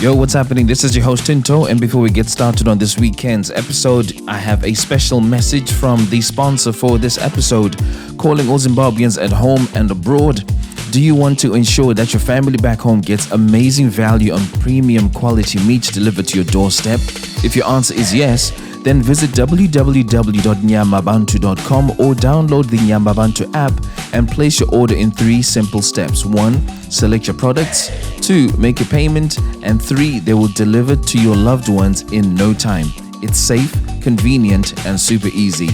Yo, what's happening? This is your host Tinto, and before we get started on this weekend's episode, I have a special message from the sponsor for this episode, calling all Zimbabweans at home and abroad. Do you want to ensure that your family back home gets amazing value on premium quality meat delivered to your doorstep? If your answer is yes, then visit www.nyamabantu.com or download the Nyamabantu app and place your order in 3 simple steps. 1. Select your products. 2. Make a payment. And 3. They will deliver to your loved ones in no time. It's safe, convenient, and super easy.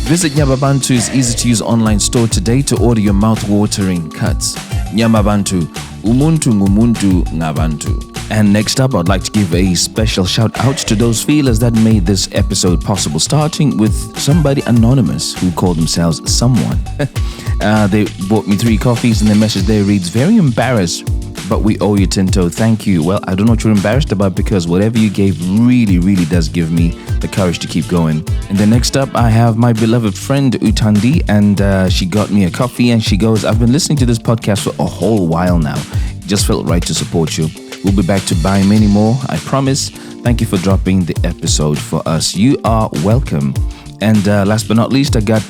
Visit Nyamabantu's easy-to-use online store today to order your mouth-watering cuts. Nyamabantu, umuntu ngumuntu ngabantu. And next up, I'd like to give a special shout out to those feelers that made this episode possible, starting with somebody anonymous who called themselves someone. They bought me 3 coffees and the message there reads, "Very embarrassed, but we owe you, Tinto. Thank you." Well, I don't know what you're embarrassed about because whatever you gave really does give me the courage to keep going. And then next up, I have my beloved friend Utandi, and she got me a coffee and she goes, "I've been listening to this podcast for a whole while now. It just felt right to support you. We'll be back to buy many more, I promise. Thank you for dropping the episode for us." You are welcome. And last but not least, I got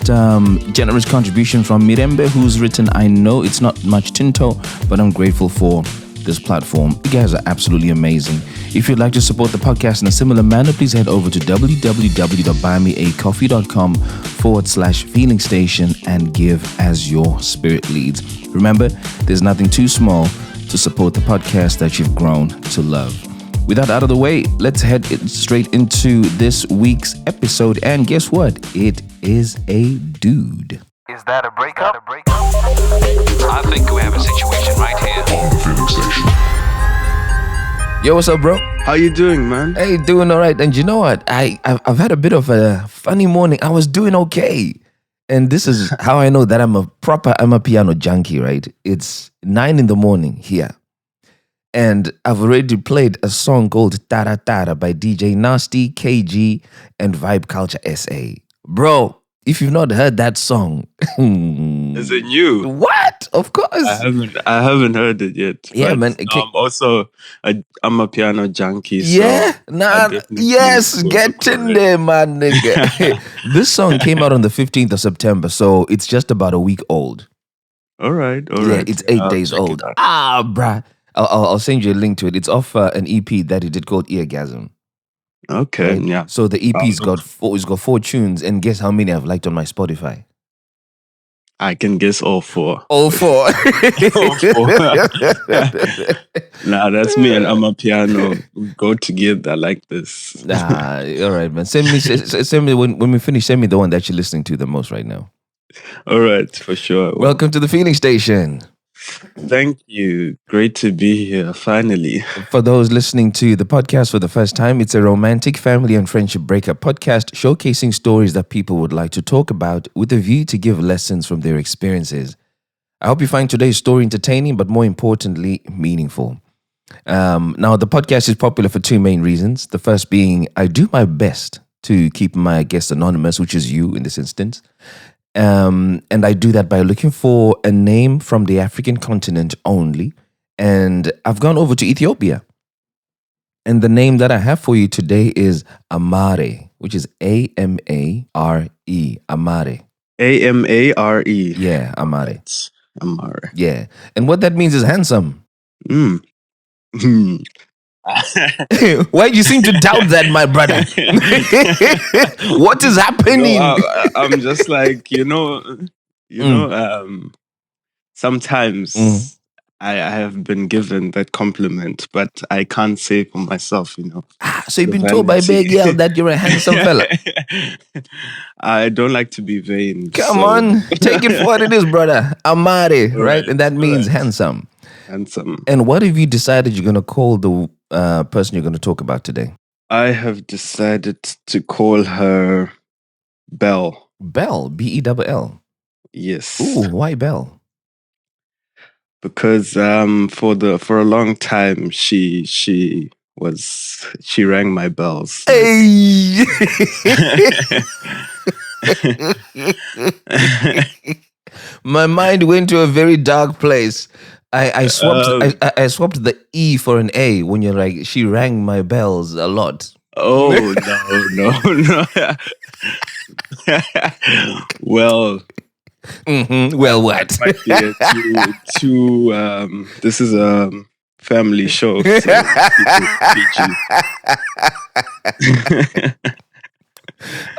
generous contribution from Mirembe, who's written, "I know it's not much Tinto, but I'm grateful for this platform. You guys are absolutely amazing. If you'd like to support the podcast in a similar manner, please head over to www.buymeacoffee.com/feeling station and give as your spirit leads. Remember, there's nothing too small to support the podcast that you've grown to love. With that out of the way, let's head straight into this week's episode. And guess what? It is a dude. Is that a breakup? I think we have a situation right here. On the Feeling Station. Yo, what's up, bro? How you doing, man? Hey, doing all right. And you know what? I've had a bit of a funny morning. I was doing okay. And this is how I know that I'm a piano junkie, right? It's 9 in the morning here. And I've already played a song called Tara Tara by DJ Nasty, KG, and Vibe Culture SA. Bro, if you've not heard that song... Is it new? What? Of course. I haven't heard it yet. Yeah, man. I'm a piano junkie. Yeah? So Yes, get in there, man, nigga. This song came out on the 15th of September, so it's just about a week old. All right. Yeah, it's 8 days old. Bruh. I'll send you a link to it. It's off an EP that he did called Eargasm. Okay, Right? yeah. So the EP's got 4 tunes, and guess how many I've liked on my Spotify? I can guess all 4. All 4. Nah, that's me and I'm a piano. We go together like this. Nah, all right, man. Send me when we finish. Send me the one that you're listening to the most right now. All right, for sure. Welcome to the Feeling Station. Thank you. Great to be here, finally. For those listening to the podcast for the first time, it's a romantic family and friendship breakup podcast showcasing stories that people would like to talk about with a view to give lessons from their experiences. I hope you find today's story entertaining, but more importantly, meaningful. Now, the podcast is popular for 2 main reasons. The first being I do my best to keep my guests anonymous, which is you in this instance. And I do that by looking for a name from the African continent only. And I've gone over to Ethiopia. And the name that I have for you today is Amare, which is A-M-A-R-E. Amare. A-M-A-R-E. Yeah, Amare. Amare. Yeah. And what that means is handsome. Why do you seem to doubt that, my brother? What is happening? I'm just like, sometimes I have been given that compliment, but I can't say for myself, So you've been told by Big Girl that you're a handsome fella. I don't like to be vain. Come on, take it for what it is, brother. Amare, right? And that means handsome. Handsome. And what have you decided you're going to call the person you're going to talk about today? I have decided to call her Belle. Belle, B-E-L-L. Yes. Ooh, why Belle? Because for a long time she rang my bells. Hey! My mind went to a very dark place. I swapped Um, I swapped the E for an A when you're like she rang my bells a lot. oh no, no, no. Well, Well, that what? might be a too. This is a family show, so let's keep it PG.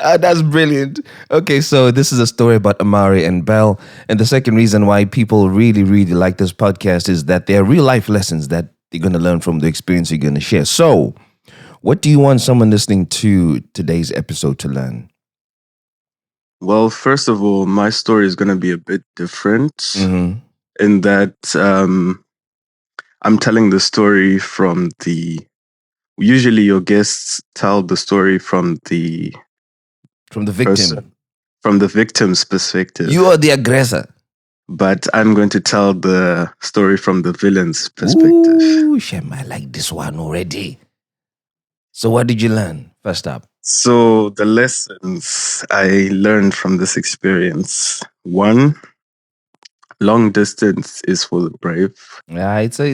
That's brilliant. Okay, so this is a story about Amari and Belle. And the second reason why people really, really like this podcast is that they're real life lessons that they're going to learn from the experience you're going to share. So, what do you want someone listening to today's episode to learn? Well, first of all, my story is going to be a bit different in that I'm telling the story from the. Usually, your guests tell the story from the From the person, victim. from the victim's perspective. You are the aggressor. But I'm going to tell the story from the villain's perspective. Ooh, Shem, I like this one already. So, what did you learn? First up. So the lessons I learned from this experience: one, long distance is for the brave. Yeah, it's a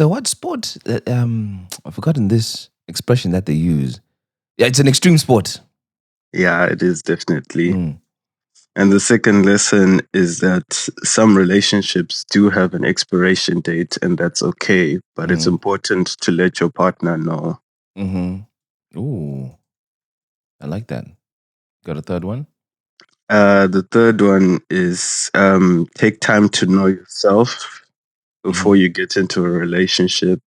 what sport? I've forgotten this expression that they use. Yeah, it's an extreme sport. Yeah, it is definitely. Mm. And the second lesson is that some relationships do have an expiration date, and that's okay. But it's important to let your partner know. Mm-hmm. Ooh, I like that. Got a third one? The third one is take time to know yourself before you get into a relationship.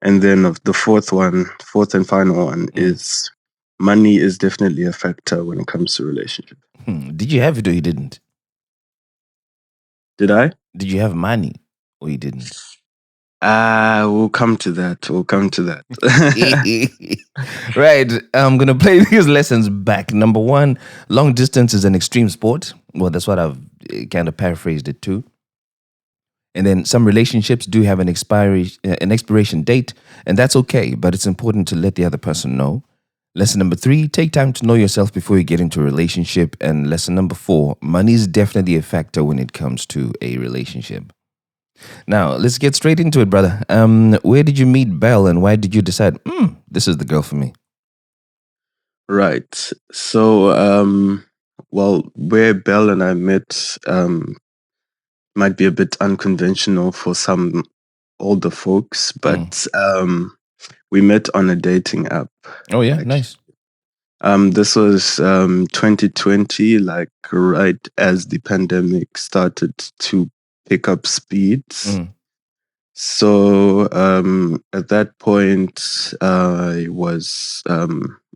And then of the fourth and final one is money is definitely a factor when it comes to relationship. Did you have it or you didn't? Did I? Did you have money or you didn't? We'll come to that. Right. I'm going to play these lessons back. Number one, long distance is an extreme sport. Well, that's what I've kind of paraphrased it too. And then some relationships do have an expiration date, and that's okay, but it's important to let the other person know. Lesson number 3, take time to know yourself before you get into a relationship. And lesson number 4, money is definitely a factor when it comes to a relationship. Now, let's get straight into it, brother. Where did you meet Belle and why did you decide, this is the girl for me? Right. So, where Belle and I met might be a bit unconventional for some older folks, but we met on a dating app. Oh, yeah, nice. This was 2020, like right as the pandemic started to pick up speeds. So at that point, I was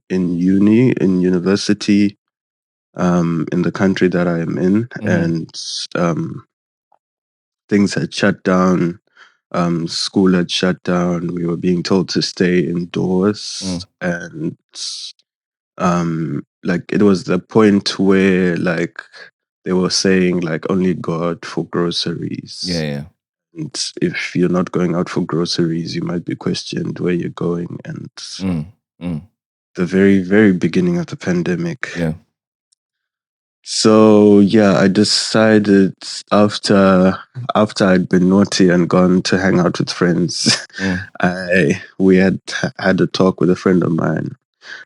in university, in the country that I am in, and things had shut down. School had shut down. We were being told to stay indoors, and like it was the point where like they were saying like only go out for groceries. Yeah. And if you're not going out for groceries, you might be questioned where you're going. And the very, very beginning of the pandemic. Yeah. So yeah, I decided after I'd been naughty and gone to hang out with friends, we had a talk with a friend of mine,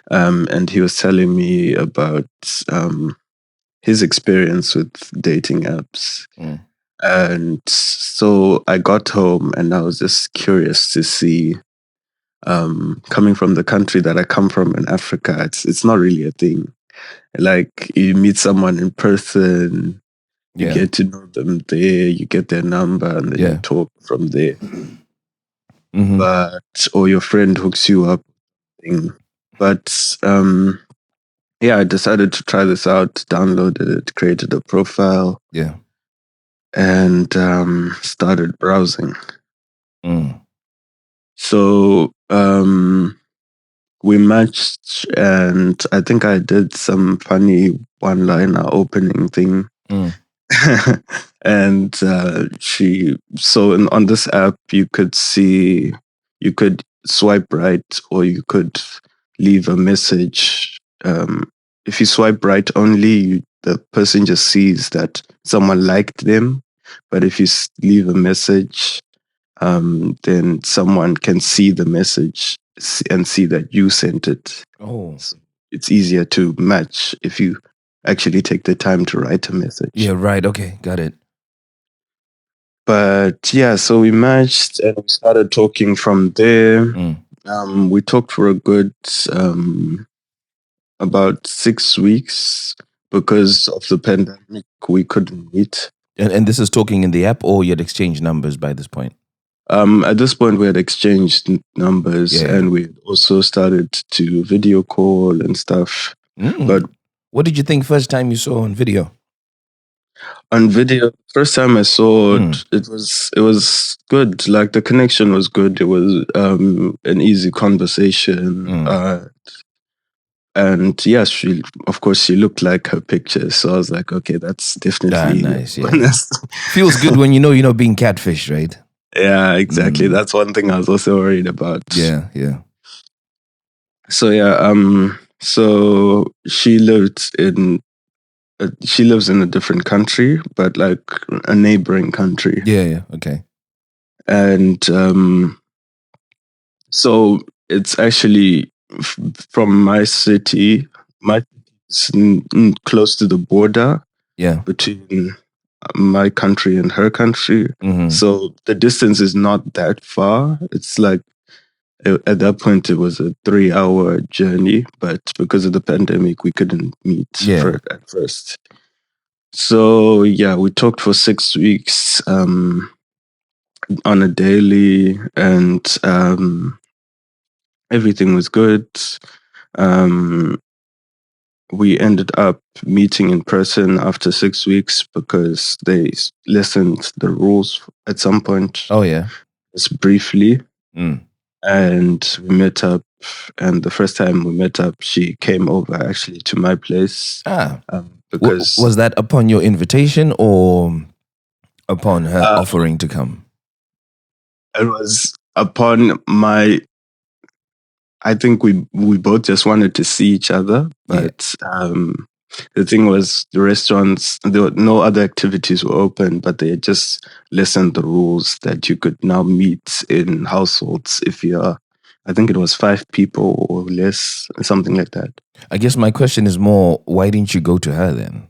and he was telling me about his experience with dating apps. And so I got home and I was just curious to see, coming from the country that I come from in Africa, it's not really a thing. Like you meet someone in person, you get to know them there, you get their number, and then you talk from there. But or your friend hooks you up. But yeah, I decided to try this out, downloaded it, created a profile. Yeah. And started browsing. So we matched, and I think I did some funny one-liner opening thing. And on this app, you could swipe right or you could leave a message. If you swipe right only, the person just sees that someone liked them, but if you leave a message, then someone can see the message and see that you sent it. Oh. So it's easier to match if you actually take the time to write a message. Yeah, right. Okay, got it. But yeah, so we matched and we started talking from there. We talked for a good about 6 weeks because of the pandemic. We couldn't meet. And this is talking in the app, or you had exchanged numbers by this point? At this point, we had exchanged numbers, Yeah. and we had also started to video call and stuff. But what did you think first time you saw on video? On video, first time I saw it, it was good. Like the connection was good. It was an easy conversation. And yeah, of course she looked like her picture. So I was like, okay, that's definitely nice. Yeah. Feels good when you know you're not being catfished, right? Yeah, exactly. That's one thing I was also worried about. Yeah. So yeah, so she lives in a different country, but like a neighboring country. Yeah. Okay. And so it's actually from my city. My it's close to the border. Yeah. Between my country and her country. So the distance is not that far. It's like at that point it was a 3-hour journey, but because of the pandemic we couldn't meet at first. So yeah, we talked for 6 weeks on a daily, and everything was good. We ended up meeting in person after 6 weeks because they lessened the rules at some point. Oh yeah, just briefly. And we met up. And the first time we met up, she came over actually to my place. Because was that upon your invitation or upon her offering to come? It was upon my. I think we both just wanted to see each other, but the thing was the restaurants, no other activities were open, but they just lessened the rules that you could now meet in households if you're, I think it was 5 people or less, something like that. I guess my question is more, why didn't you go to her then?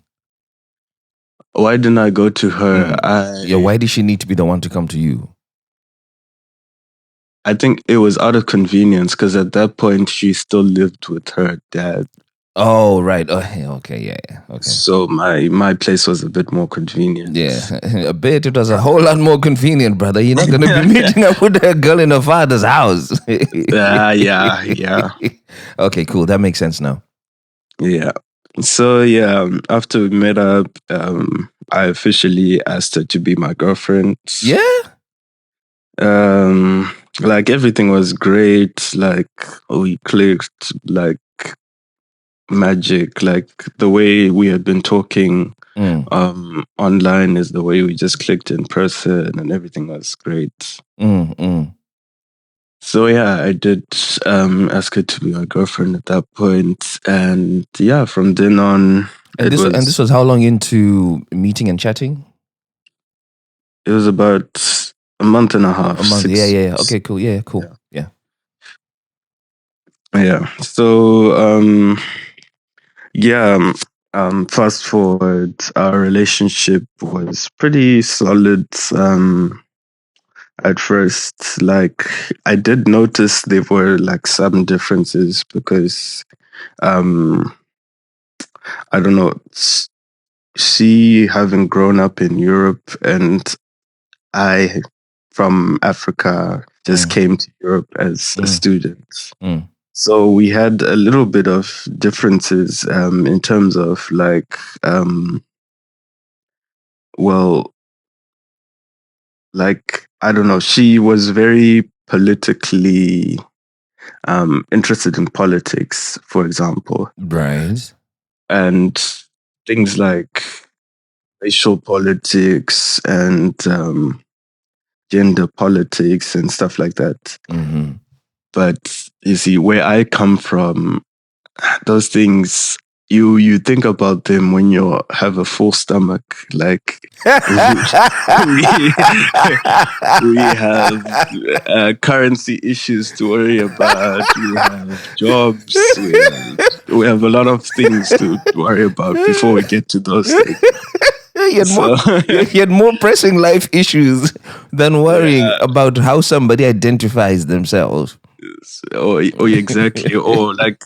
Why didn't I go to her? Why did she need to be the one to come to you? I think it was out of convenience because at that point she still lived with her dad. Oh, right. Okay, yeah. Okay. So my place was a bit more convenient. Yeah, a bit. It was a whole lot more convenient, brother. You're not going to be meeting up with a girl in her father's house. Yeah. Okay, cool. That makes sense now. Yeah. So yeah, after we met up, I officially asked her to be my girlfriend. Yeah. Like everything was great. Like we clicked like magic. Like the way we had been talking online is the way we just clicked in person, and everything was great. So yeah, I did ask her to be my girlfriend at that point, and yeah, from then on, and this was how long into meeting and chatting? It was about a month and a half. A month, yeah. Okay, cool. Yeah, cool. Yeah. So fast forward, our relationship was pretty solid. At first, like I did notice there were like some differences because I don't know, she having grown up in Europe and I from Africa just came to Europe as a student. So we had a little bit of differences in terms of like I don't know, she was very politically interested in politics, for example. Right. And things like racial politics and gender politics and stuff like that. But you see, where I come from, those things you think about them when you have a full stomach. Like we we have currency issues to worry about. We have jobs. We have a lot of things to worry about before we get to those things. You had, So you had more pressing life issues than worrying yeah, about how somebody identifies themselves. or exactly, or like,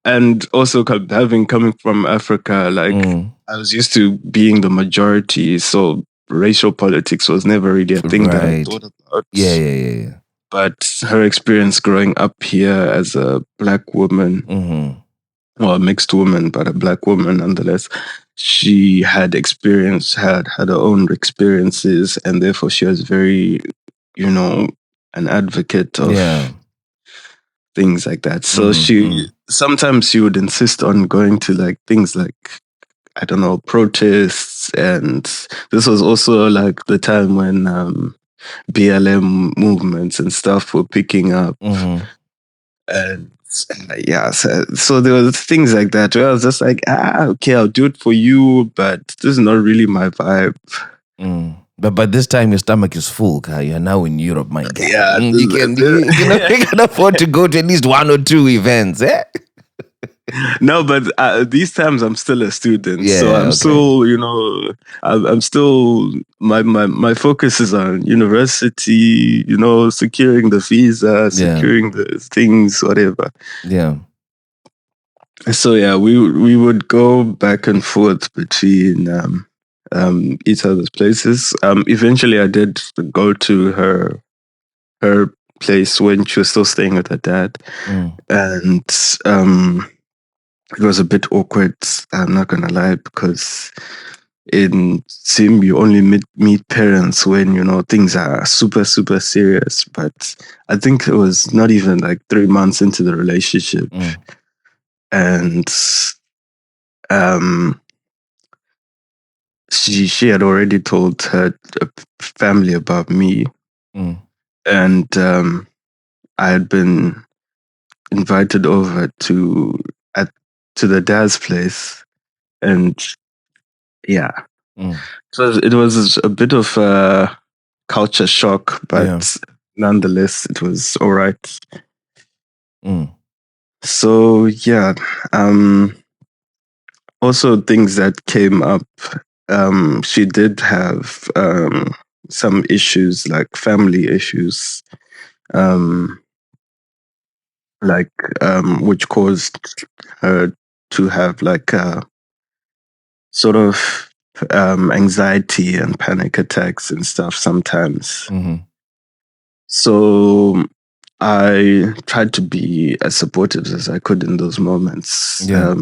and also coming from Africa, like Mm, I was used to being the majority, so racial politics was never really a thing that I right. thought about. Yeah. But her experience growing up here as a black woman, Mm-hmm. or a mixed woman, but a black woman nonetheless, she had her own experiences, and therefore she was very, an advocate Yeah. of things like that. So Mm. sometimes she would insist on going to like things like, I don't know, protests, and this was also like the time when BLM movements and stuff were picking up. Mm-hmm. And yeah, so there was things like that where I was just like, okay, I'll do it for you, but this is not really my vibe. Mm. But by this time, your stomach is full, Kai. You're now in Europe, my guy. Yeah, You can afford to go to at least one or two events. Eh? no, but these times I'm still a student, so Yeah, I'm okay. still, I'm still my focus is on university, securing the visa, Yeah. securing the things, whatever. Yeah. So yeah, we would go back and forth between each other's places. Eventually, I did go to her place when she was still staying with her dad, Mm. and it was a bit awkward. I'm not gonna lie, because in Sim you only meet parents when things are super super serious. But I think it was not even like 3 months into the relationship, Mm. and um she had already told her family about me, Mm. and I had been invited over at to the dad's place, and yeah, Mm. so it was a bit of a culture shock, Yeah. but nonetheless, it was all right. Mm. So yeah, also things that came up. She did have some issues, like family issues, um, like which caused her to have like a sort of anxiety and panic attacks and stuff sometimes. Mm-hmm. So I tried to be as supportive as I could in those moments. Yeah.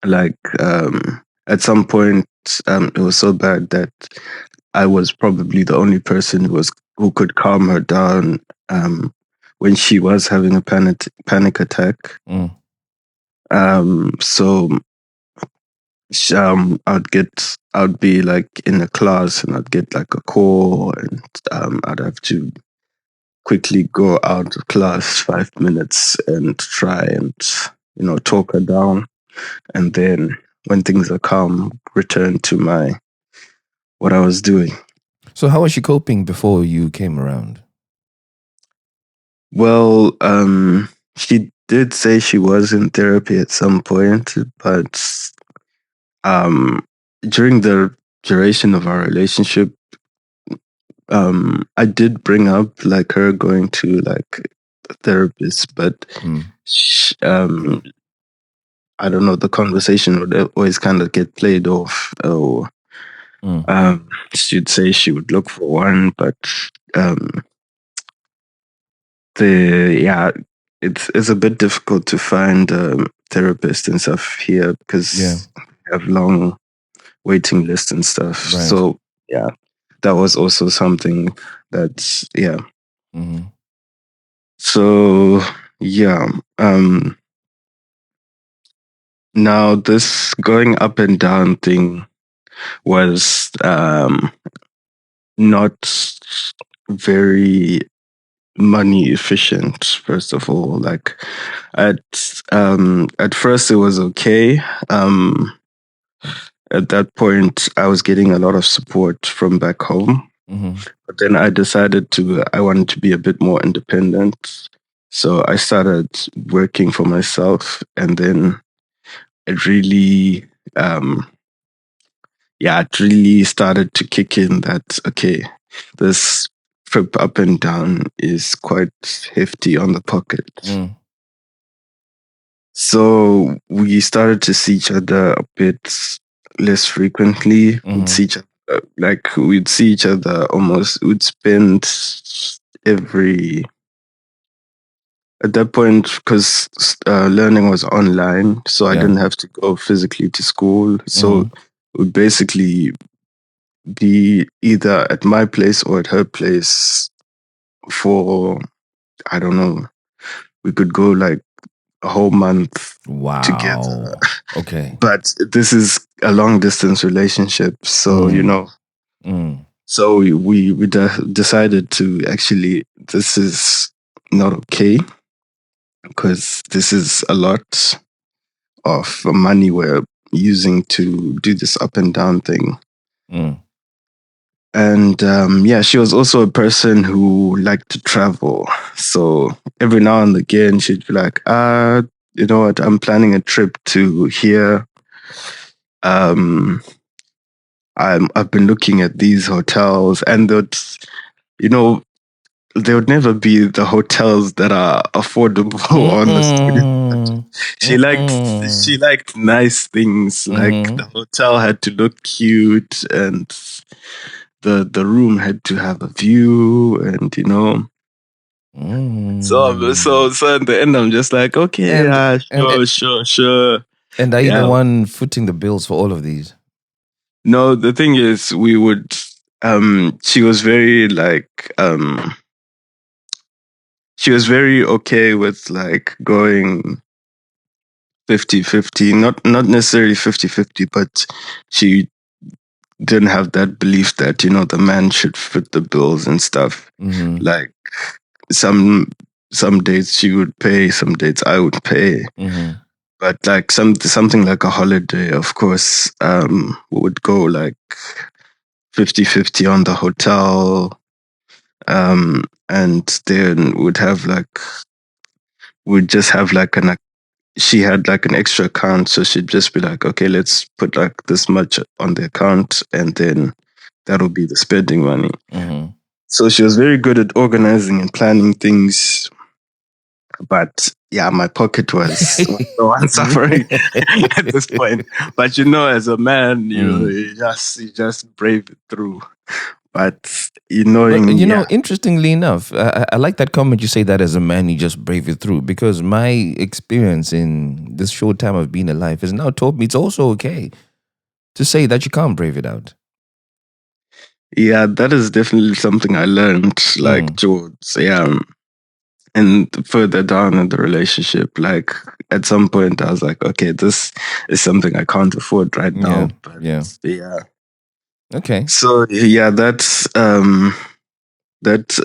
Like at some point, it was so bad that I was probably the only person who could calm her down when she was having a panic attack. Mm. So I'd be like in a class, and I'd get like a call, and I'd have to quickly go out of class 5 minutes and try and talk her down, and then when things are calm, return to my what I was doing. So how was she coping before you came around? Well, she did say she was in therapy at some point, but um, during the duration of our relationship, I did bring up like her going to like a therapist, but Mm. I don't know, the conversation would always kind of get played off. Or Mm. she'd say she would look for one, but um, it's a bit difficult to find therapists and stuff here Yeah. because we have long waiting lists and stuff. Right. So yeah, that was also something that's yeah. Mm-hmm. So yeah, now this going up and down thing was not very money efficient. First of all, like at at first it was okay. At that point, I was getting a lot of support from back home. Mm-hmm. But then I decided I wanted to be a bit more independent. So I started working for myself, and then it really, um, it really started to kick in that, okay, this trip up and down is quite hefty on the pocket. Mm. So we started to see each other a bit less frequently. We'd Mm-hmm. see each other, we'd see each other almost. We'd spend every at that point because learning was online, so I Yeah. didn't have to go physically to school. So Mm-hmm. it would basically be either at my place or at her place for I don't know. We could go like a whole month together. Wow. Okay. But this is a long distance relationship, so Mm. so we decided to actually this is not okay because this is a lot of money we're using to do this up and down thing. Mm. And she was also a person who liked to travel. So every now and again, she'd be like, you know what, I'm planning a trip to here. Um, I've been looking at these hotels, and you know, there would never be the hotels that are affordable on the student budget. Mm-mm. Mm-mm. She liked nice things. Like Mm-hmm. the hotel had to look cute, and the room had to have a view, and Mm. so in the end, I'm just like, okay, And yeah, and sure, and are you the yeah. one footing the bills for all of these? No, the thing is, we would. She was very like she was very okay with like going 50-50, not necessarily 50-50, but she didn't have that belief that the man should fit the bills and stuff. Mm-hmm. Like some some dates she would pay, some dates I would pay. Mm-hmm. But like something like a holiday, of course, we would go like 50-50 on the hotel. And then we'd just have like she had like an extra account, so she'd just be like, okay, let's put like this much on the account, and then that'll be the spending money. Mm-hmm. So she was very good at organizing and planning things, but yeah, my pocket was the one suffering at this point. But as a man, you just brave it through. But But yeah, interestingly enough, I like that comment. You say that as a man, you just brave it through. Because my experience in this short time of being alive has now taught me it's also okay to say that you can't brave it out. yeah, that is definitely something I learned, like Mm. towards, and further down in the relationship. Like at some point, I was like, okay, this is something I can't afford right Yeah, now. But yeah. yeah, Okay. so yeah, that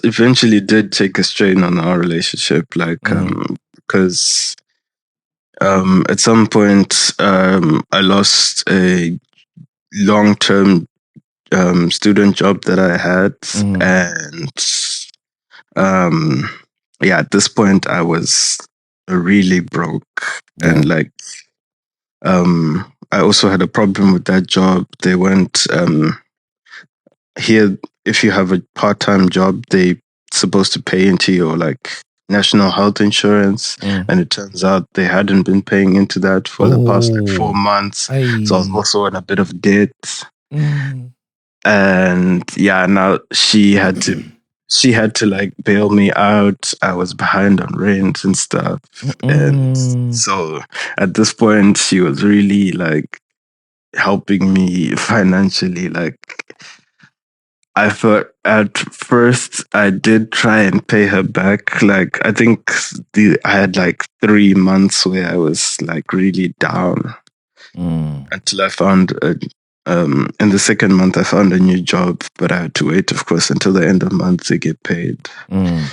eventually did take a strain on our relationship. Like Mm-hmm. because at some point, I lost a long-term student job that I had, Mm-hmm. and um, at this point I was really broke, Yeah. and like I also had a problem with that job. They went here. If you have a part-time job, they supposed to pay into your like national health insurance, Mm. and it turns out they hadn't been paying into that for the past like 4 months. So I was I. also in a bit of debt. Mm. And yeah, now she had to like bail me out. I was behind on rent and stuff. And Mm. so at this point she was really like helping me financially. Like I thought at first I did try and pay her back. Like I think I had like 3 months where I was like really down Mm. until I found in the second month I found a new job, but I had to wait, of course, until the end of month to get paid. Mm.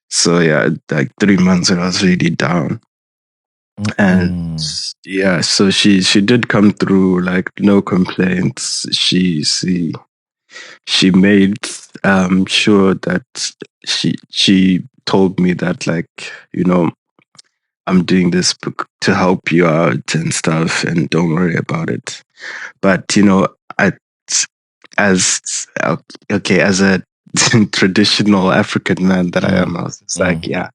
So yeah, like 3 months I was really down. And Mm. yeah, so she did come through, like no complaints. She made sure that she told me that, like, I'm doing this to help you out and stuff, and don't worry about it. But I as okay, as a traditional African man that I am, I was just like, Mm. yeah,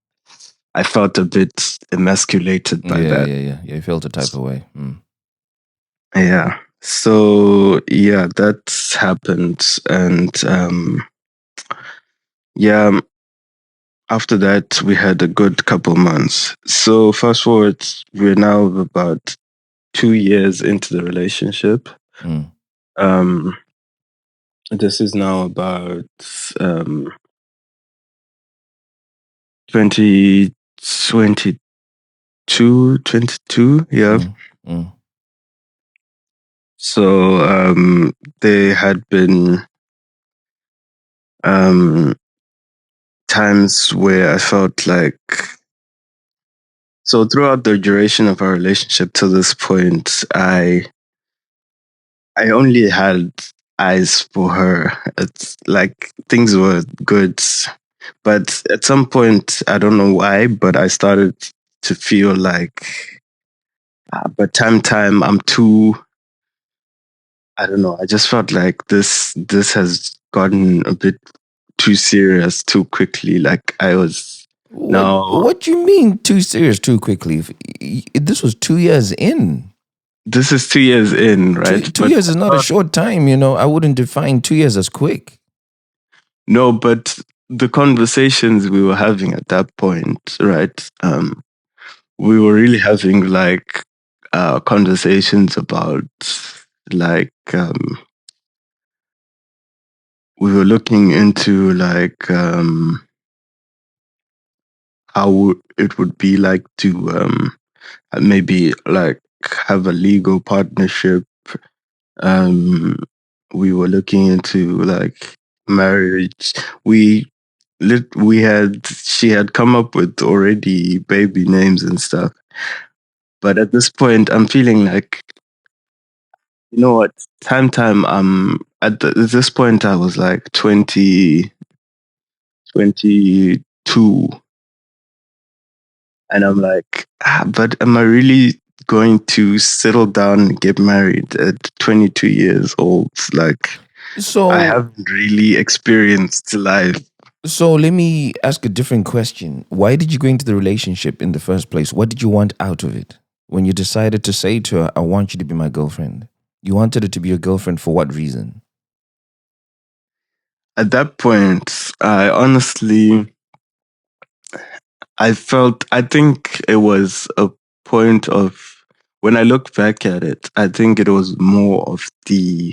I felt a bit emasculated by Yeah, that. yeah, yeah. Yeah, you felt a type of way. Mm. Yeah. So yeah, that's happened, and yeah. After that, we had a good couple months. So fast forward, we're now about 2 years into the relationship. Mm. Um, this is now about um 2022, 22. Yeah. Mm. Mm. So there had been um times where I felt like, so throughout the duration of our relationship to this point, I only had eyes for her. It's like things were good, but at some point, I don't know why, but I started to feel like, but time, I'm too. I don't know. I just felt like this has gotten a bit too serious too quickly. Like I was What now. what you mean too serious too quickly? This was 2 years in. This is 2 years in, Two right? two But years is not a short time, I wouldn't define 2 years as quick. no, but the conversations we were having at that point, right? We were really having like conversations about, like, we were looking into like how it would be like to maybe like have a legal partnership. um we were looking into like marriage. We had She had come up with already baby names and stuff, but at this point I'm feeling like, you know what, time at this point I was like 22, and I'm like, but am I really going to settle down and get married at 22 years old? Like, I So haven't really experienced life. so let me ask a different question. Why did you go into the relationship in the first place? What did you want out of it? When you decided to say to her, I want you to be my girlfriend. You wanted it to be your girlfriend for what reason? At that point, I think it was a point of, when I look back at it, I think it was more of the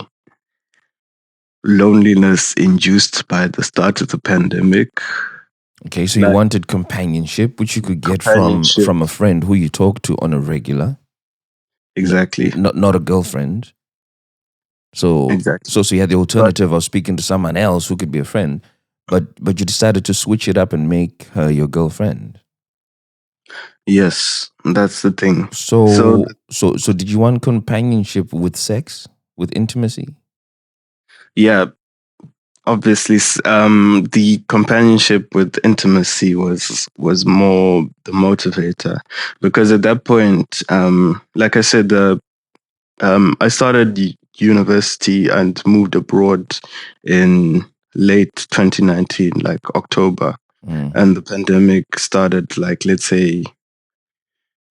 loneliness induced by the start of the pandemic. Okay, so you Like, wanted companionship, which you could get from companionship. from a friend who you talk to on a regular, Exactly. not a girlfriend. So Exactly. so you had the But alternative of speaking to someone else who could be a friend, but you decided to switch it up and make her your girlfriend. yes, that's the thing. So So did you want companionship with sex, with intimacy? yeah, obviously, the companionship with intimacy was more the motivator, because at that point, like I said, I started university and moved abroad in late 2019, like October, Mm, and the pandemic started, like, let's say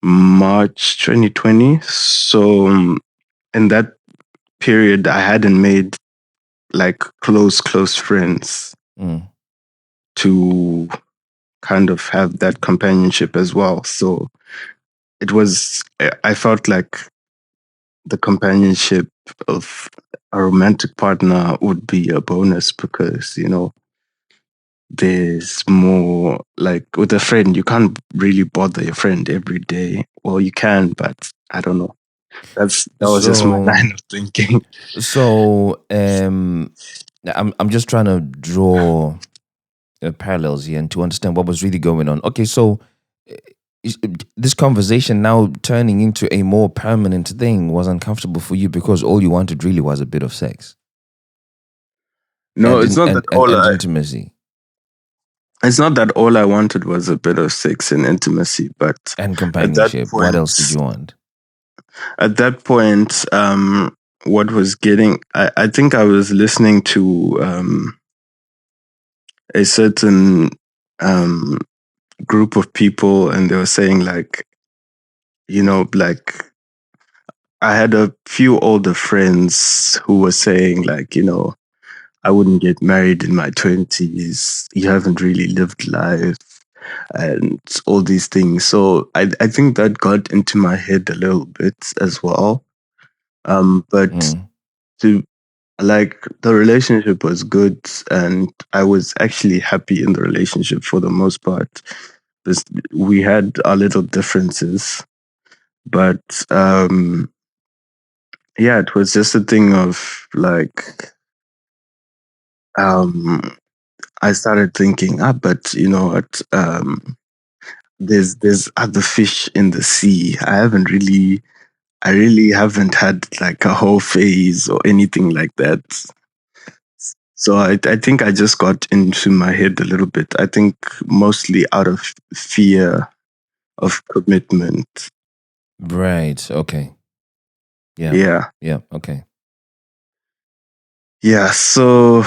March 2020. So in that period, I hadn't made like close friends mm. to kind of have that companionship as well. So I felt like the companionship of a romantic partner would be a bonus, because, there's more, like with a friend, you can't really bother your friend every day. Well, you can, but I don't know. That was just my So line of thinking. so I'm just trying to draw parallels here and to understand what was really going on. Okay, so is- this conversation now turning into a more permanent thing was uncomfortable for you because all you wanted really was a bit of sex No, and it's not that and intimacy it's not that all I wanted was a bit of sex and intimacy, but and at that companionship. What point, else did you want? what was getting, I think I was listening to a certain um, group of people, and they were saying, like, like, I had a few older friends who were saying, like, I wouldn't get married in my 20s. You haven't really lived life and all these things. So I think that got into my head a little bit as well. But Mm. to like the relationship was good, and I was actually happy in the relationship for the most part. This, we had our little differences, but yeah, it was just a thing of like um I started thinking, but you know what? There's other fish in the sea. I really haven't had like a whole phase or anything like that. So I think I just got into my head a little bit. I think mostly out of fear of commitment. Right. Okay. Yeah. Yeah. Yeah. Okay. Yeah. So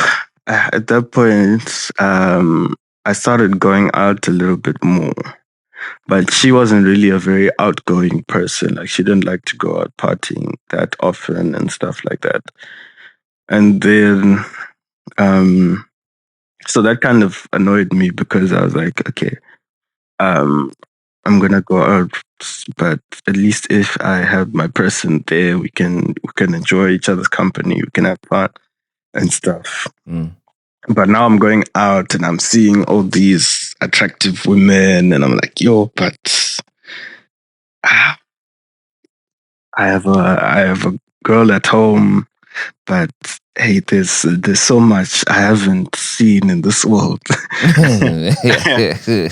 at that point, I started going out a little bit more. But she wasn't really a very outgoing person. Like she didn't like to go out partying that often and stuff like that. And then um so that kind of annoyed me because I was like, okay, um I'm gonna go out, but at least if I have my person there, we can enjoy each other's company, we can have fun and stuff. Mm. But now I'm going out and I'm seeing all these attractive women, and I'm like, yo, but ah, I have a girl at home, but hey, there's so much I haven't seen in this world.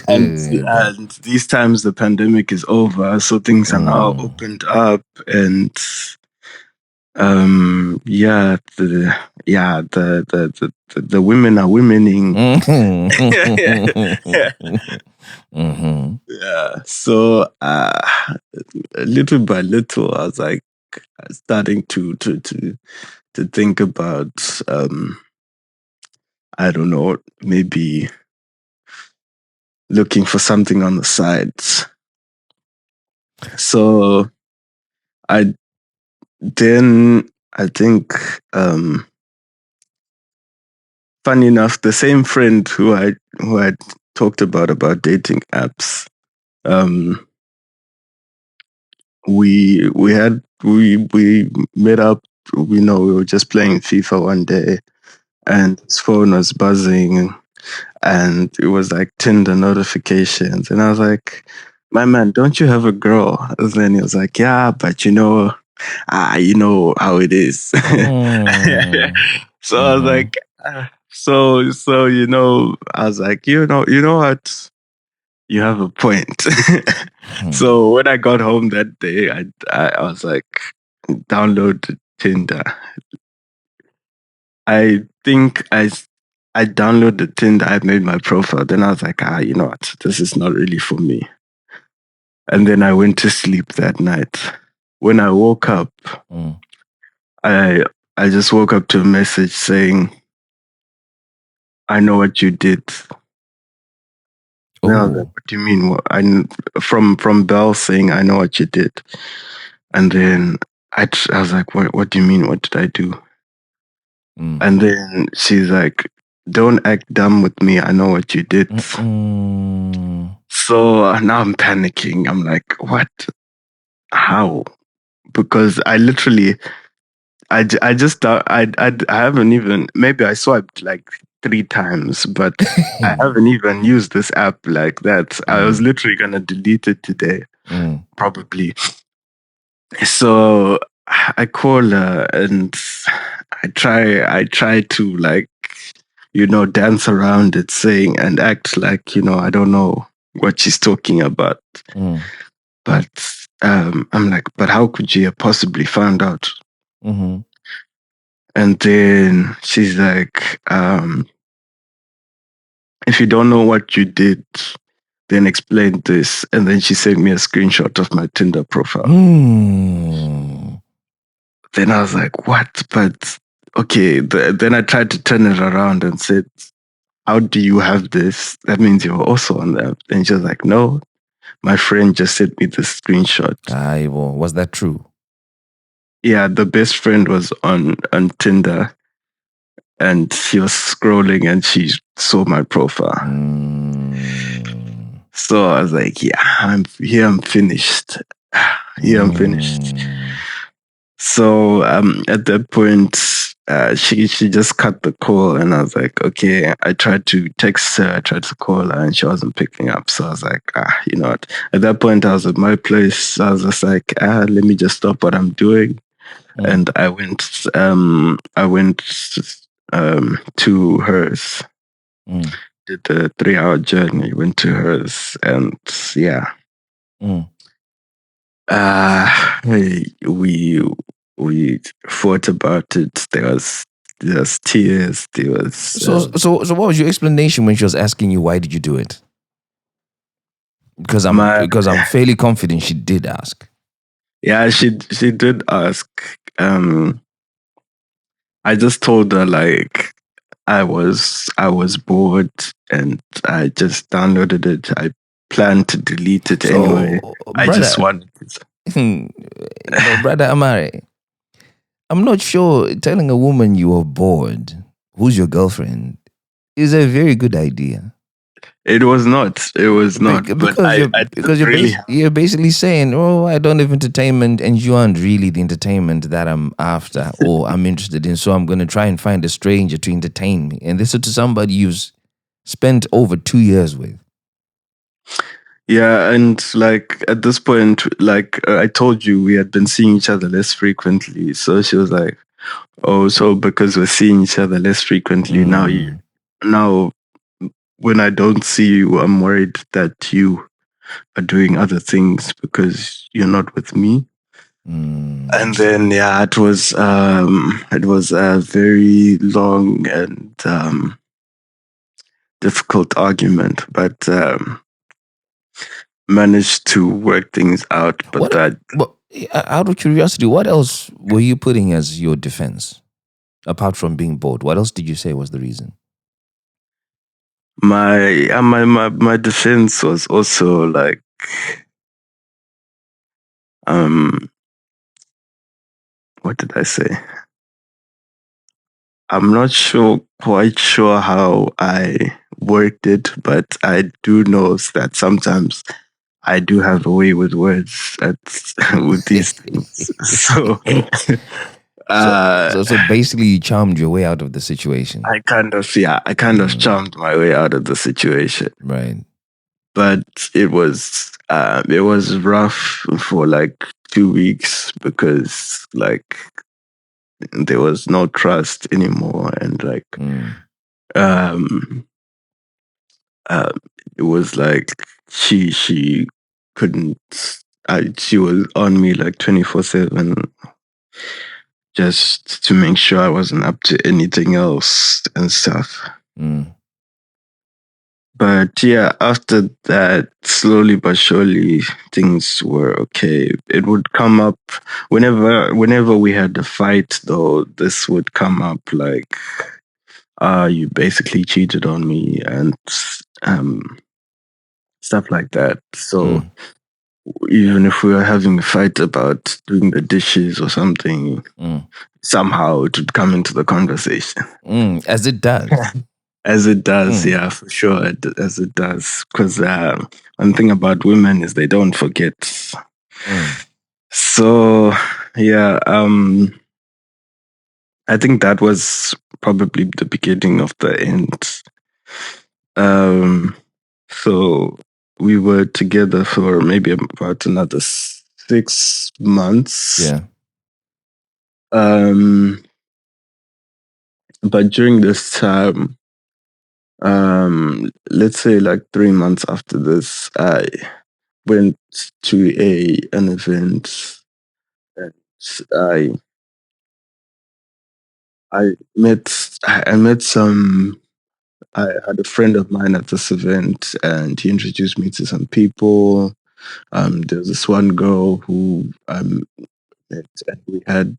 And these times the pandemic is over, so things are now Mm. opened up, and yeah, the women are womening. Mm-hmm. Yeah. So little by little, I was like starting to think about I don't know, maybe looking for something on the sides. So I I think funny enough, the same friend who I talked about dating apps, um we met up, we were just playing FIFA one day, and his phone was buzzing, and it was like Tinder notifications. And I was like, my man, don't you have a girl? And then he was like, yeah, but you know how it is. Mm. So I was Mm-hmm. like, I was like, you know what? You have a point. So when I got home that day, I was like, download Tinder. I think I downloaded Tinder, I made my profile. Then I was like, you know what? This is not really for me. And then I went to sleep that night. When I woke up, Mm. I I just woke up to a message saying, I know what you did. And I was like, Oh. what do you mean? From Belle saying, I know what you did. And then I was like, what do you mean? What did I do? Mm. And then she's like, don't act dumb with me. I know what you did. Mm-mm. So now I'm panicking. I'm like, what? How? Because I literally, I just, I haven't even, maybe I swiped like 3 times, but I haven't even used this app like that. I was literally going to delete it today, Mm. probably. So I call her and I try to like, dance around it, saying and act like, I don't know what she's talking about. But I'm like, but how could you have possibly found out? Mm-hmm. And then she's like, if you don't know what you did, then explain this. And then she sent me a screenshot of my Tinder profile. Then I was like, what? But okay. Then I tried to turn it around and said, how do you have this? That means you're also on that. And she was like, no, my friend just sent me this screenshot. Well, was that true? Yeah, the best friend was on Tinder, and she was scrolling and she saw my profile. So I was like, yeah, I'm finished. Here I'm finished. So at that point, she just cut the call, and I was like, okay. I tried to text her, I tried to call her, and she wasn't picking up. So I was like, you know what? At that point, I was at my place. I was just like, let me just stop what I'm doing, and I went to hers. Did a 3-hour journey. Went to hers, and yeah. We fought about it. There was tears. There was so what was your explanation when she was asking you why did you do it? Because I'm fairly confident she did ask. Yeah, she did ask. I just told her like I was bored and I just downloaded it. I planned to delete it anyway. I just wanted it. Brother Amare, I'm not sure telling a woman you are bored, who's your girlfriend, is a very good idea. It was not. It was not. Because you're basically saying, oh, I don't have entertainment, and you aren't really the entertainment that I'm after or I'm interested in. So I'm going to try and find a stranger to entertain me. And this is to somebody you've spent over 2 years with. Yeah, and like at this point, like I told you, we had been seeing each other less frequently. So she was like, "Oh, so because we're seeing each other less frequently now, when I don't see you, I'm worried that you are doing other things because you're not with me." And then yeah, it was a very long and difficult argument, but managed to work things out. But out of curiosity, what else were you putting as your defense apart from being bored? What else did you say was the reason? My defense was also like what did I say? I'm not quite sure how I worked it, but I do know that sometimes I do have a way with words with these things. So, so basically, you charmed your way out of the situation. I kind of charmed my way out of the situation. Right. But it was rough for like 2 weeks because like there was no trust anymore, and like it was like she couldn't. She was on me like 24/7, just to make sure I wasn't up to anything else and stuff. But yeah, after that, slowly but surely, things were okay. It would come up whenever we had a fight, though. This would come up like, you basically cheated on me and stuff like that. So even if we were having a fight about doing the dishes or something, somehow it would come into the conversation. As it does. As it does, yeah, for sure, as it does. Because one thing about women is they don't forget. So, yeah, I think that was probably the beginning of the end. So we were together for maybe about another 6 months. Yeah. But during this time, Let's say like 3 months after this, I went to an event, and I I met some. I had a friend of mine at this event, and he introduced me to some people. There was this one girl who met, and we had,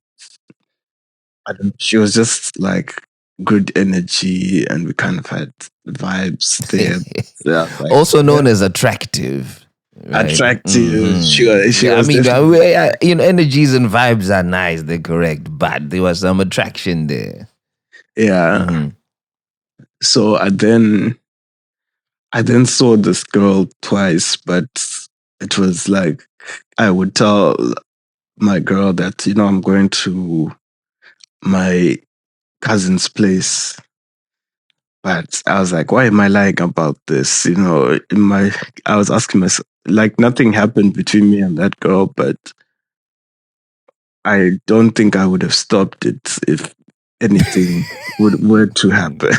I don't know, she was just like good energy, and we kind of had vibes there. Yeah, I was like, Also yeah, known as attractive, right? attractive. She Yeah, I was mean, definitely energies and vibes are nice. They're correct, but there was some attraction there. yeah. So I then saw this girl twice, but it was like I would tell my girl that I'm going to my cousin's place. But I was like, why am I lying about this? I was asking myself, like, nothing happened between me and that girl, but I don't think I would have stopped it if anything were to happen.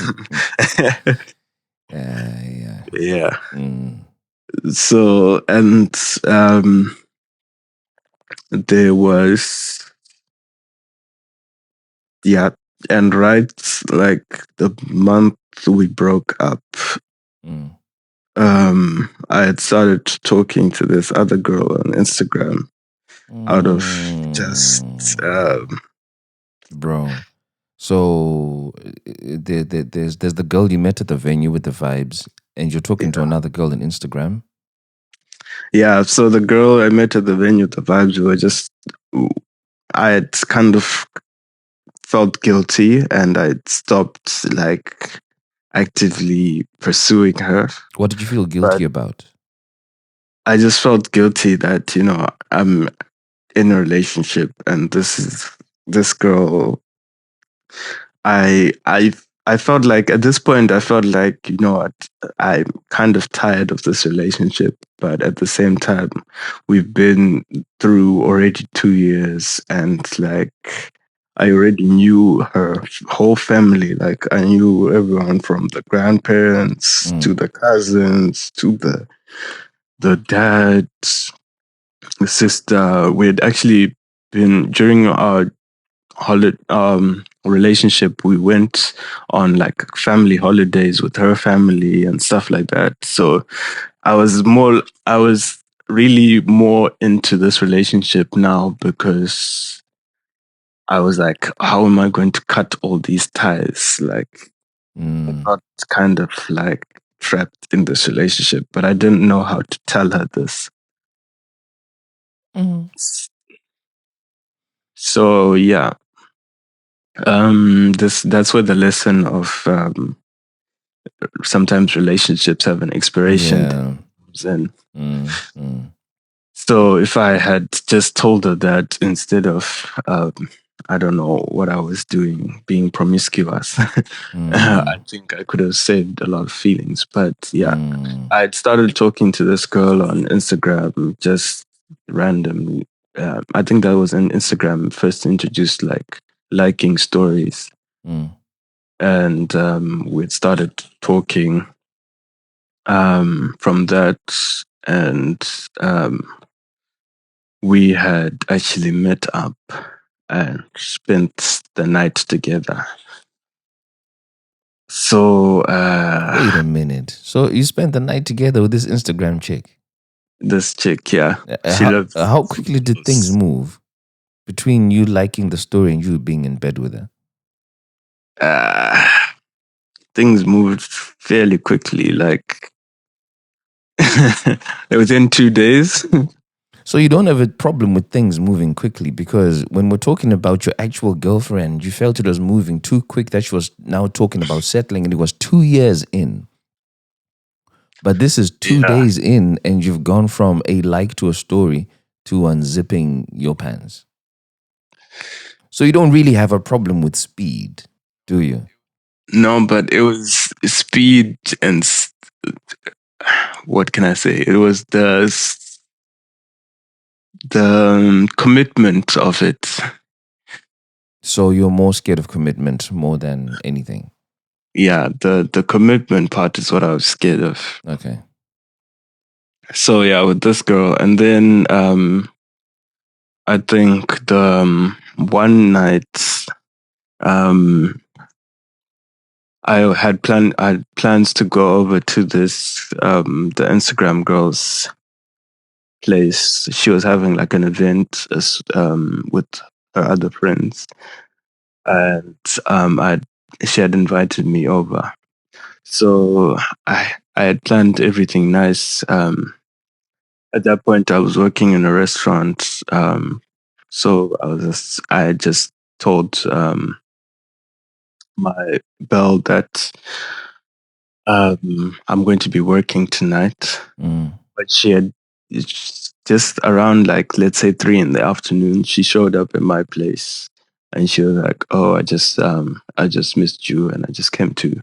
Yeah. Yeah. Mm. So, and there was, yeah, and right, like the month we broke up, Mm. I had started talking to this other girl on Instagram out of just Mm. Bro. So there's the girl you met at the venue with the vibes, and you're talking to yeah. another girl on Instagram. Yeah, so the girl I met at the venue, the vibes were just, I had kind of felt guilty, and I'd stopped like actively pursuing her. What did you feel But guilty about? I just felt guilty that, I'm in a relationship, and this girl. I felt like at this point I felt like, what, I'm kind of tired of this relationship, but at the same time we've been through already 2 years, and like I already knew her whole family. Like I knew everyone from the grandparents to the cousins to the dad, the sister. We had actually been during our relationship, we went on like family holidays with her family and stuff like that. So I was really more into this relationship now, because I was like, how am I going to cut all these ties? Like, I Mm. got kind of like trapped in this relationship, but I didn't know how to tell her this. Mm. So yeah, that's where the lesson of sometimes relationships have an expiration date Yeah. comes in. Mm. So if I had just told her that instead of, I don't know what I was doing, being promiscuous, I Mm. think I could have saved a lot of feelings. But yeah, Mm. I'd started talking to this girl on Instagram just randomly. I think that was in Instagram first introduced like liking stories, Mm. and we'd started talking from that, and we had actually met up and spent the night together. So Wait a minute. So you spent the night together with this Instagram chick? this chick, yeah, she How loves how quickly did things photos. move between you liking the story and you being in bed with her? Uh, things moved fairly quickly, like within 2 days. So you don't have a problem with things moving quickly, because when we're talking about your actual girlfriend, you felt it was moving too quick that she was now talking about settling, and it was 2 years in. But this is two Yeah. days in, and you've gone from a like to a story to unzipping your pants. So you don't really have a problem with speed, do you? No, but it was speed and what can I say? It was the commitment of it. So you're more scared of commitment more than anything. yeah, the commitment part is what I was scared of. Okay. So yeah, with this girl, and then I think the one night um I had plans to go over to this the Instagram girl's place. She was having like an event with her other friends, and I she had invited me over. So I had planned everything nice. At that point, I was working in a restaurant. So I had just told my bell that I'm going to be working tonight. Mm. But she had it's just around like let's say 3 in the afternoon. She showed up at my place, and she was like, "Oh, I just missed you, and I just came to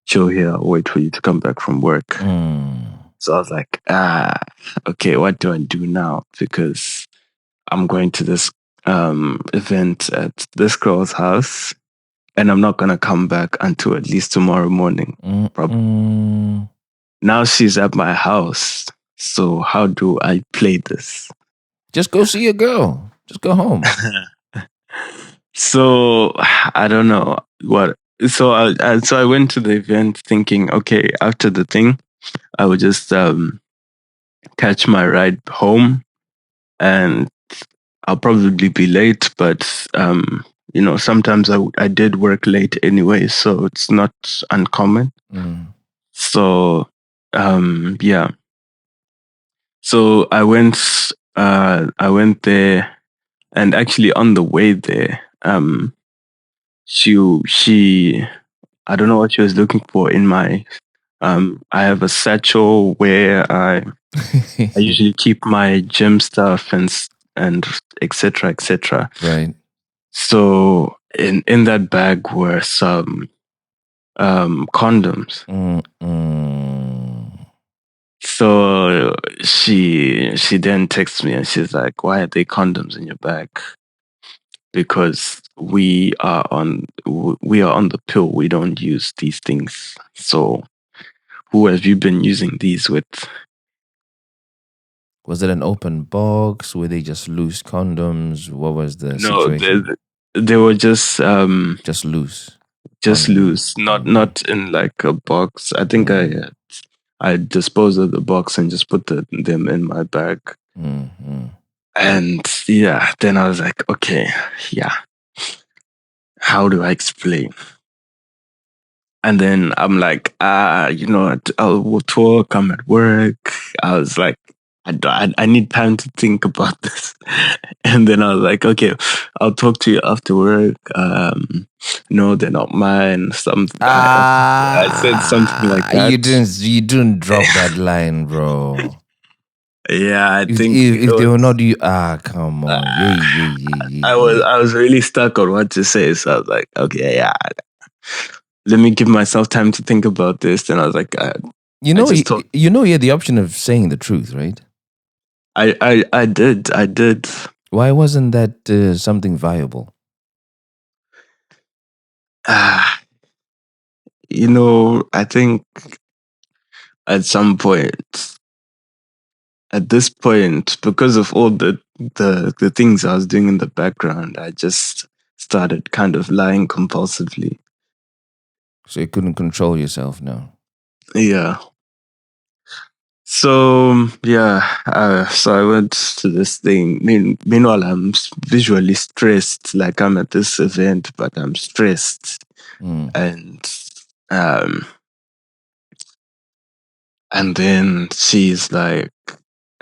chill here. I'll wait for you to come back from work." Mm. So I was like, okay, what do I do now? Because I'm going to this event at this girl's house, and I'm not gonna come back until at least tomorrow morning. Mm. Now she's at my house. So how do I play this? Just go see a girl. Just go home. So I don't know what. So I went to the event thinking, okay, after the thing, I would just catch my ride home, and I'll probably be late. But sometimes I did work late anyway, so it's not uncommon. Mm. So yeah. So I went there, and actually on the way there, she I don't know what she was looking for in my I have a satchel where I usually keep my gym stuff and etc etc. Right. So in that bag were some condoms. Mm. So she then texts me, and she's like, "Why are there condoms in your bag?" Because we are on the pill. We don't use these things. So who have you been using these with? Was it an open box? Were they just loose condoms? What was the No, situation? they were just Just loose just condoms. loose, not in like a box. I think I disposed of the box and just put them in my bag. Mm. And yeah, then I was like, okay, yeah, how do I explain? And then I'm like, I'll talk. I'm at work. I was like, I need time to think about this. And then I was like, okay, I'll talk to you after work. No, they're not mine. I said something like that. You didn't drop that line, bro. Yeah, I If think if, if they were not you, come on, yeah. I was really stuck on what to say. So I was like, okay, yeah, let me give myself time to think about this. Then I was like, You I know, just told. you had the option of saying the truth, right? I did. Why wasn't that something viable? Ah, I think at some point, at this point, because of all the things I was doing in the background, I just started kind of lying compulsively. So you couldn't control yourself now. Yeah. So yeah, so I went to this thing. Meanwhile, I'm visually stressed, like I'm at this event, but I'm stressed, Mm. um, and then she's like,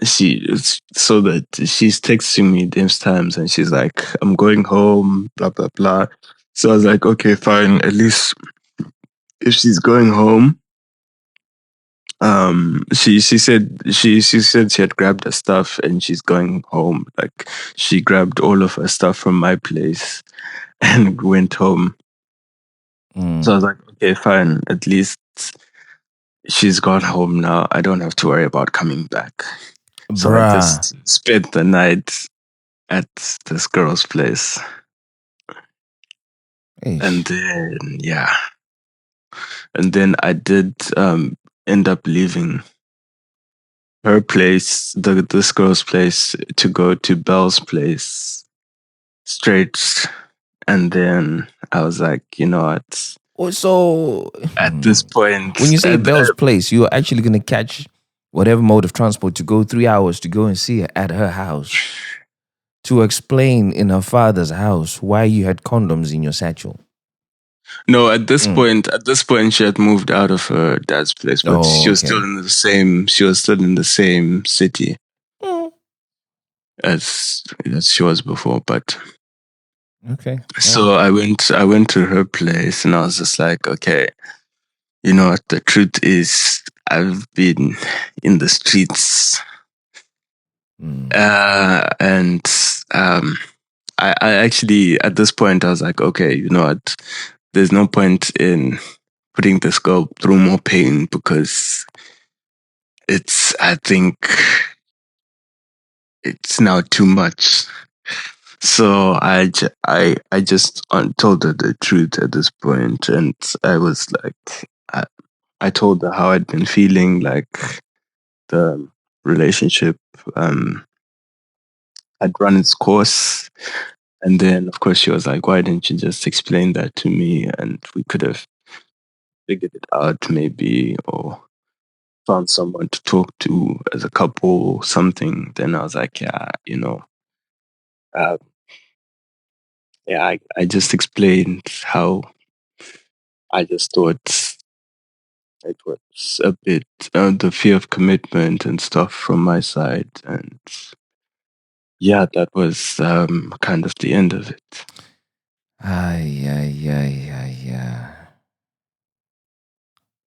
so that she's texting me these times, and she's like, "I'm going home," blah blah blah. So I was like, okay, fine. At least if she's going home, she said she said she had grabbed her stuff and she's going home. Like she grabbed all of her stuff from my place and went home. So I was like, okay, fine. At least she's gone home now. I don't have to worry about coming back. So I Bruh. just spent the night at this girl's place. And Ish. then, yeah. and then I did end up leaving her place, this girl's place, to go to Belle's place straight. And then I was like, you know what? So At this point, when you say Belle's place, you're actually going to catch whatever mode of transport to go 3 hours to go and see her at her house to explain in her father's house why you had condoms in your satchel. no, at this point, she had moved out of her dad's place, but she was still in the same. She was still in the same city as she was before. But okay, so I went to her place, and I was just like, okay, you know what? The truth is, I've been in the streets, and I actually at this point I was like, okay, you know what? There's no point in putting this girl through more pain because I think it's now too much. So I just told her the truth at this point, and I was like, I told her how I'd been feeling, like the relationship had run its course. And then, of course, she was like, why didn't you just explain that to me? And we could have figured it out maybe, or found someone to talk to as a couple, something. Then I was like, yeah, you know, uh, yeah, I just explained how I just thought it was a bit the fear of commitment and stuff from my side. And yeah, that was kind of the end of it.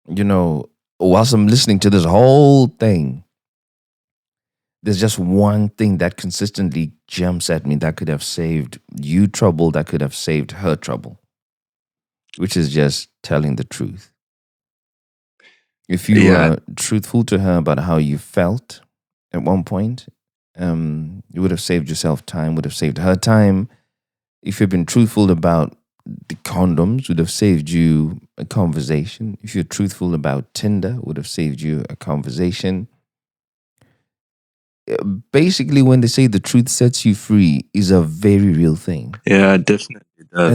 You know, whilst I'm listening to this whole thing, there's just one thing that consistently jumps at me that could have saved you trouble, that could have saved her trouble, which is just telling the truth. If you were truthful to her about how you felt at one point, you would have saved yourself time, would have saved her time. If you've been truthful about the condoms, would have saved you a conversation. If you're truthful about Tinder, would have saved you a conversation. Basically, when they say the truth sets you free, is a very real thing. Yeah, definitely does.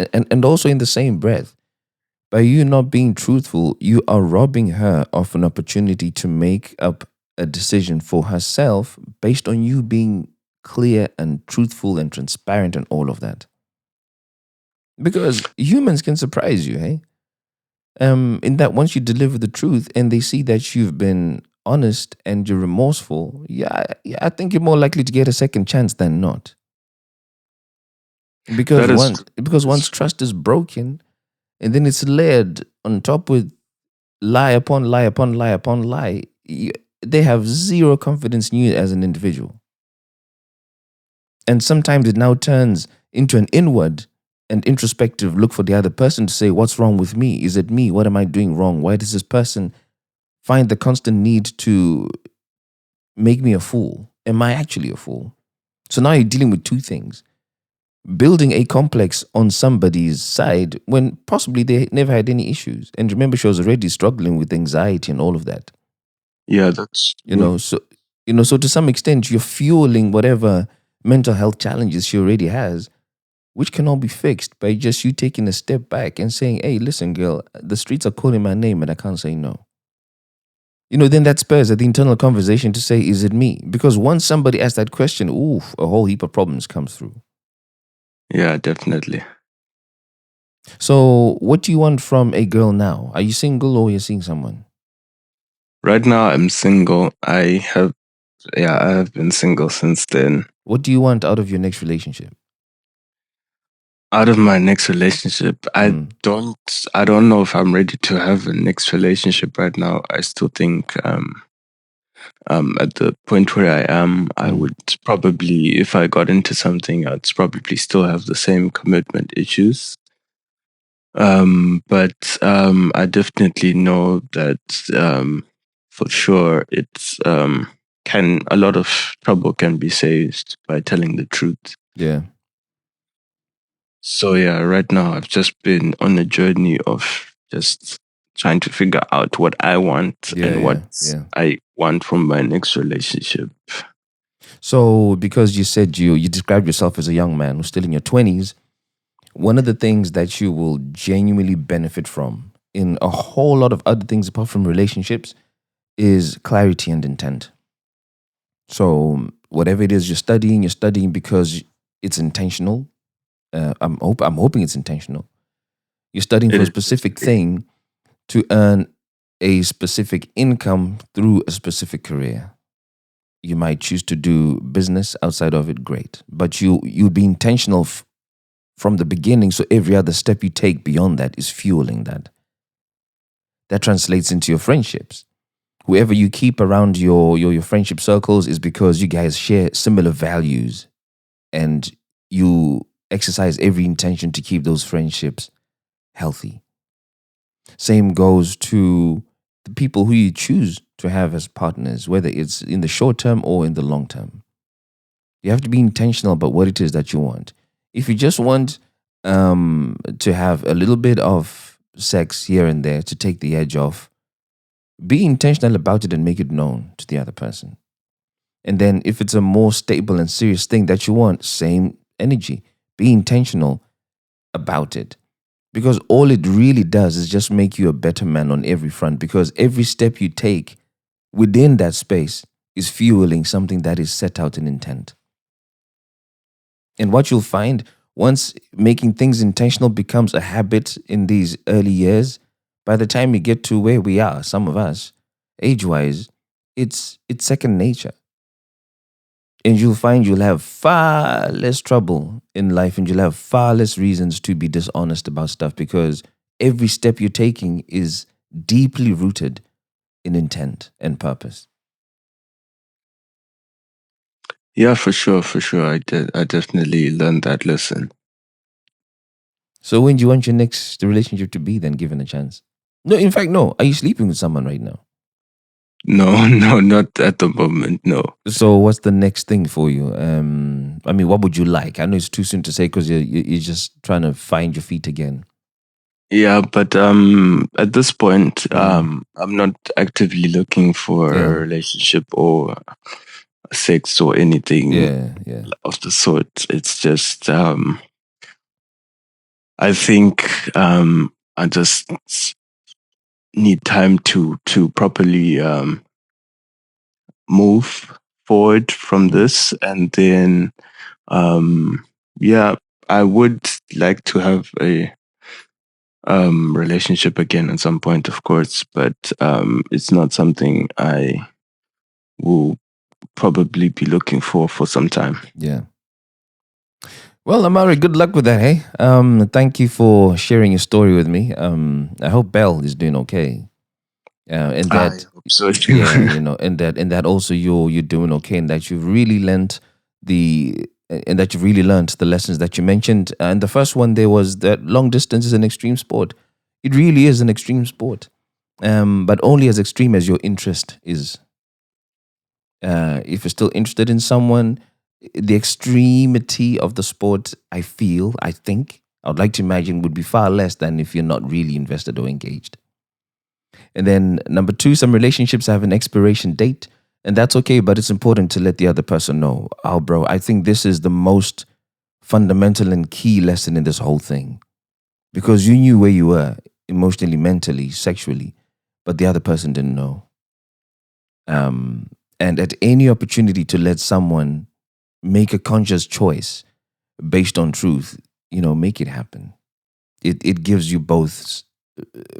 And also in the same breath, by you not being truthful, you are robbing her of an opportunity to make up a decision for herself based on you being clear and truthful and transparent and all of that. Because humans can surprise you, hey? In that once you deliver the truth and they see that you've been honest and you're remorseful, I think you're more likely to get a second chance than not. Because once trust is broken, and then it's layered on top with lie upon lie upon lie upon lie, they have zero confidence in you as an individual. And sometimes it now turns into an inward and introspective look for the other person to say, what's wrong with me? Is it me? What am I doing wrong? Why does this person find the constant need to make me a fool? Am I actually a fool? So now you're dealing with two things. Building a complex on somebody's side when possibly they never had any issues. And remember, she was already struggling with anxiety and all of that. Yeah, that's so to some extent you're fueling whatever mental health challenges she already has, which can all be fixed by just you taking a step back and saying, hey, listen, girl, the streets are calling my name and I can't say no. Then that spurs at the internal conversation to say, is it me? Because once somebody asks that question, a whole heap of problems comes through. Yeah, definitely. So what do you want from a girl now? Are you single or you're seeing someone? Right now I'm single. I have been single since then. What do you want out of your next relationship? Out of my next relationship, I don't know if I'm ready to have a next relationship right now. I still think at the point where I am, I would probably, if I got into something, I'd probably still have the same commitment issues. But I definitely know that for sure it's a lot of trouble can be saved by telling the truth. Yeah. So yeah, right now I've just been on a journey of just trying to figure out what I want and what yeah. I want from my next relationship. So, because you said you described yourself as a young man who's still in your 20s, one of the things that you will genuinely benefit from in a whole lot of other things apart from relationships is clarity and intent. So, whatever it is you're studying because it's intentional. I'm hoping it's intentional. You're studying It for a is specific definitely. thing to earn a specific income through a specific career. You might choose to do business outside of it, great. But you'd be intentional from the beginning, so every other step you take beyond that is fueling that. That translates into your friendships. Whoever you keep around your friendship circles is because you guys share similar values and you exercise every intention to keep those friendships healthy. Same goes to the people who you choose to have as partners, whether it's in the short term or in the long term. You have to be intentional about what it is that you want. If you just want to have a little bit of sex here and there to take the edge off, be intentional about it and make it known to the other person. And then if it's a more stable and serious thing that you want, same energy. Be intentional about it. Because all it really does is just make you a better man on every front. Because every step you take within that space is fueling something that is set out in intent. And what you'll find once making things intentional becomes a habit in these early years, by the time you get to where we are, some of us, age-wise, it's second nature. And you'll find you'll have far less trouble in life and you'll have far less reasons to be dishonest about stuff because every step you're taking is deeply rooted in intent and purpose. Yeah, for sure. I definitely learned that lesson. So when do you want your next relationship to be then, given a chance? No, in fact, no. Are you sleeping with someone right now? No, not at the moment. No. So what's the next thing for you? I mean, what would you like? I know it's too soon to say because you're just trying to find your feet again. Yeah, but at this point, I'm not actively looking for a relationship or sex or anything of the sort. It's just I think I just need time to properly move forward from this, and then I would like to have a relationship again at some point, of course, but it's not something I will probably be looking for some time. Yeah. Well, Amari, good luck with that, hey? Thank you for sharing your story with me. I hope Belle is doing okay. And that, I hope so. and that also you're doing okay, and that you've really learned the lessons that you mentioned. And the first one there was that long distance is an extreme sport. It really is an extreme sport, but only as extreme as your interest is. If you're still interested in someone, the extremity of the sport, I think, I would like to imagine would be far less than if you're not really invested or engaged. And then number 2, some relationships have an expiration date, and that's okay, but it's important to let the other person know. Oh, bro, I think this is the most fundamental and key lesson in this whole thing. Because you knew where you were emotionally, mentally, sexually, but the other person didn't know. And at any opportunity to let someone make a conscious choice based on truth, make it happen. It gives you both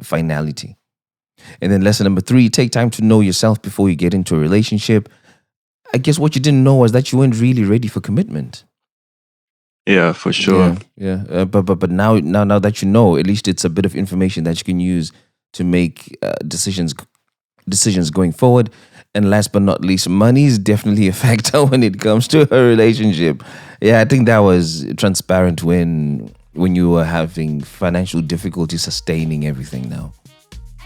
finality. And then lesson number 3, take time to know yourself before you get into a relationship. I guess what you didn't know was that you weren't really ready for commitment. Yeah, for sure. Yeah. But now that you know, at least it's a bit of information that you can use to make decisions going forward. And last but not least, money is definitely a factor when it comes to a relationship. Yeah, I think that was transparent when you were having financial difficulty sustaining everything now.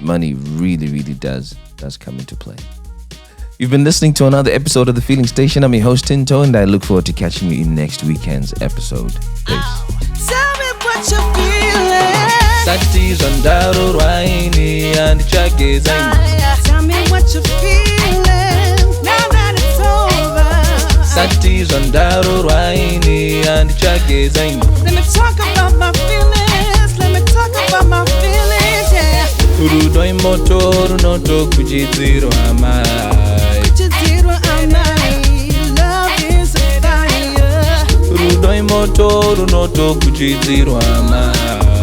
Money really, really does come into play. You've been listening to another episode of The Feeling Station. I'm your host, Tinto, and I look forward to catching you in next weekend's episode. Peace. Tell me what you're feeling. chake zaini. Tell me what you're feeling now that it's over. Sati zondaro rwaini and chake zaini. Let me talk about my feelings. Let me talk about my feelings, yeah. Rudo imoto runoto kujidziro amai. Kujidziro amai. Love is a fire. Rudo imoto runoto kujidziro amai.